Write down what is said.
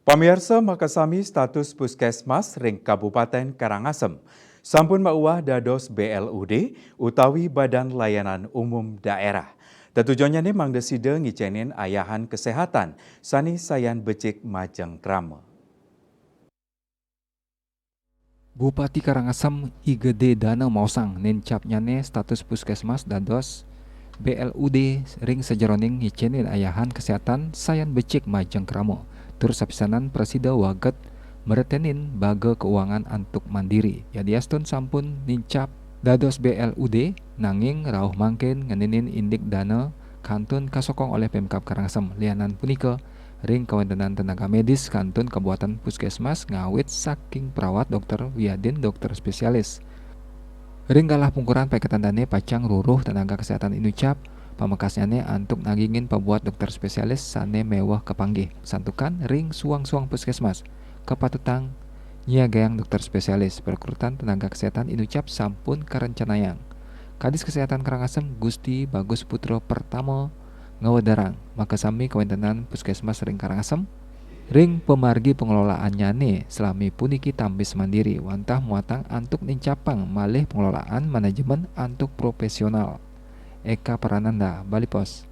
Pamirsa makasami status puskesmas ring Kabupaten Karangasem. Sampun mauah dados BLUD utawi Badan Layanan Umum Daerah. Tujuannya nih mangdeside ngicenin ayahan kesehatan sani sayan becik majeng krama. Bupati Karangasem IGD Dana Mausang nencapnyane status puskesmas dados BLUD ring sejeroning ngicenin ayahan kesehatan sayan becik majeng kramo. Tur sapisanan presida waget meretenin baga keuangan antuk mandiri. Yadiastun sampun nincap dados BLUD nanging rauh mangken ngeninin indik dana kantun kasokong oleh Pemkab Karangasem. Lianan punika ring kawentenan tenaga medis kantun kebuatan puskesmas ngawit saking perawat dokter Wiyadin dokter spesialis. Ring kalah pungkuran paketan dane pacang ruruh tenaga kesehatan inucap pamekasnyane antuk nagingin pabuat dokter spesialis sane mewah kepanggih. Santukan ring suang-suang puskesmas kepatutang nyiagayang dokter spesialis perekrutan tenaga kesehatan inucap sampun karencanayang. Kadis Kesehatan Karangasem Gusti Bagus Putro Pertama ngawedarang makasami kawentenan puskesmas ring Karangasem ring pemargi pengelolaannya nih selami puniki tambis mandiri wantah muatang antuk nincapang malih pengelolaan manajemen antuk profesional. Eka Parananda, Bali Pos.